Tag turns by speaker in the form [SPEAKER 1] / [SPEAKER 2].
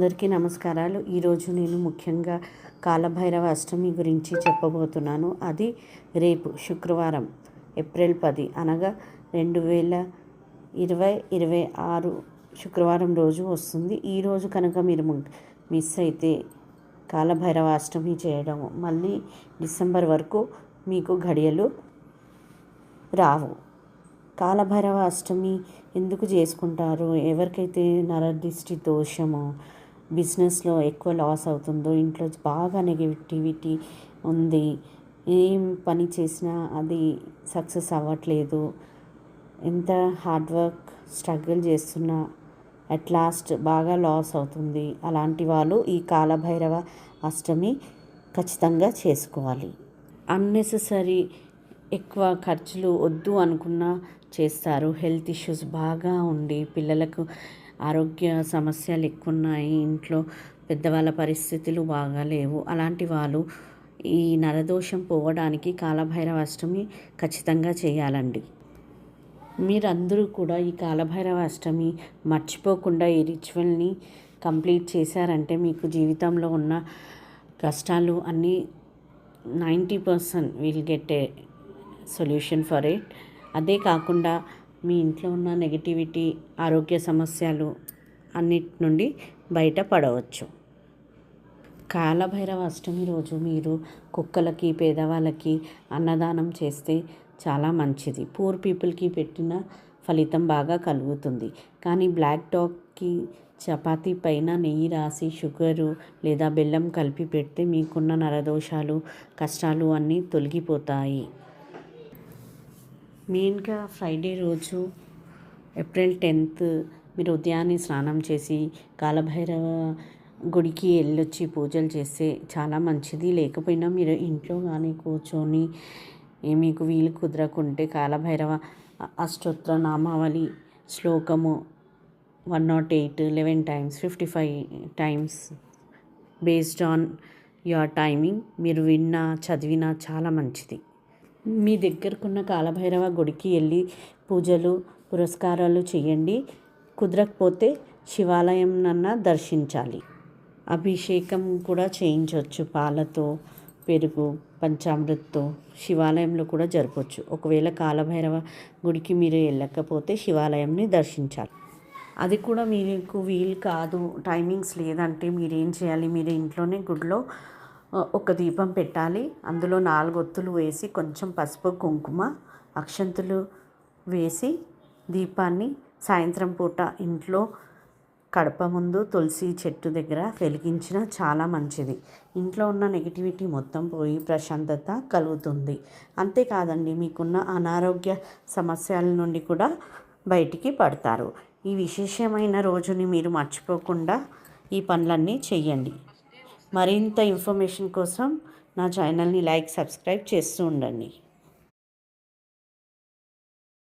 [SPEAKER 1] అందరికీ నమస్కారాలు. ఈరోజు నేను ముఖ్యంగా కాలభైరవ అష్టమి గురించి చెప్పబోతున్నాను. అది రేపు శుక్రవారం ఏప్రిల్ 10 అనగా 2026 శుక్రవారం రోజు వస్తుంది. ఈరోజు కనుక మీరు మిస్ అయితే కాలభైరవ అష్టమి చేయడం మళ్ళీ డిసెంబర్ వరకు మీకు గడియలు రావు. కాలభైరవ అష్టమి ఎందుకు చేసుకుంటారు? ఎవరికైతే నరదిష్టి దోషమో, బిజినెస్లో ఎక్కువ లాస్ అవుతుందో, ఇంట్లో బాగా నెగిటివిటీ ఉంది, ఏం పని చేసినా అది సక్సెస్ అవ్వట్లేదు, ఎంత హార్డ్ వర్క్ స్ట్రగుల్ చేస్తున్నా అట్ లాస్ట్ బాగా లాస్ అవుతుంది, అలాంటి వాళ్ళు ఈ కాలభైరవ అష్టమి ఖచ్చితంగా చేసుకోవాలి. అన్నెసెసరీ ఎక్కువ ఖర్చులు వద్దు అనుకున్నా చేస్తారు. హెల్త్ ఇష్యూస్ బాగా ఉండి, పిల్లలకు ఆరోగ్య సమస్యలు ఎక్కువ ఉన్నాయి, ఇంట్లో పెద్దవాళ్ళ పరిస్థితులు బాగాలేవు, అలాంటి వాళ్ళు ఈ నరదోషం పోవడానికి కాలభైరవ అష్టమి ఖచ్చితంగా చేయాలండి. మీరందరూ కూడా ఈ కాలభైరవ అష్టమి మర్చిపోకుండా ఈ రిచువల్ని కంప్లీట్ చేశారంటే మీకు జీవితంలో ఉన్న కష్టాలు అన్నీ 90% will get a solution for it. అదే కాకుండా మీ ఇంట్లో ఉన్న నెగిటివిటీ, ఆరోగ్య సమస్యలు అన్నిటి నుండి బయటపడవచ్చు. కాలభైరవ అష్టమి రోజు మీరు కుక్కలకి, పేదవాళ్ళకి అన్నదానం చేస్తే చాలా మంచిది. పూర్ పీపుల్కి పెట్టిన ఫలితం బాగా కలుగుతుంది. కానీ బ్లాక్ డాగ్కి చపాతీ పైన నెయ్యి రాసి షుగరు లేదా బెల్లం కలిపి పెడితే మీకున్న నరదోషాలు, కష్టాలు అన్నీ తొలగిపోతాయి. మెయిన్గా ఫ్రైడే రోజు ఏప్రిల్ 10 మీరు ఉదయాన్నే స్నానం చేసి కాలభైరవ గుడికి వెళ్ళొచ్చి పూజలు చేస్తే చాలా మంచిది. లేకపోయినా మీరు ఇంట్లో కానీ కూర్చొని మీకు వీలు కుదరకుంటే కాలభైరవ అష్టోత్తర నామావళి శ్లోకము 108, 11 times, 55 times based on your timing మీరు విన్నా చదివినా చాలా మంచిది. మీ దగ్గరకున్న కాలభైరవ గుడికి వెళ్ళి పూజలు పురస్కారాలు చేయండి. కుదరకపోతే శివాలయం దర్శించాలి. అభిషేకం కూడా చేయించవచ్చు. పాలతో, పెరుగు, పంచామృతంతో శివాలయంలో కూడా జరపవచ్చు. ఒకవేళ కాలభైరవ గుడికి మీరు వెళ్ళకపోతే శివాలయంని దర్శించాలి. అది కూడా మీకు వీలు కాదు, టైమింగ్స్ లేదంటే మీరేం చేయాలి? మీరు ఇంట్లోనే గుడిలో ఒక దీపం పెట్టాలి. అందులో 4 ఒత్తులు వేసి కొంచెం పసుపు, కుంకుమ, అక్షంతులు వేసి దీపాన్ని సాయంత్రం పూట ఇంట్లో కడప ముందు తులసి చెట్టు దగ్గర వెలిగించిన చాలా మంచిది. ఇంట్లో ఉన్న నెగిటివిటీ మొత్తం పోయి ప్రశాంతత కలుగుతుంది. అంతేకాదండి, మీకున్న అనారోగ్య సమస్యల నుండి కూడా బయటికి పడతారు. ఈ విశేషమైన రోజుని మీరు మర్చిపోకుండా ఈ పనులన్నీ చెయ్యండి. మరింత ఇన్ఫర్మేషన్ కోసం నా ఛానల్ని లైక్, సబ్స్క్రైబ్ చేస్తూ ఉండండి.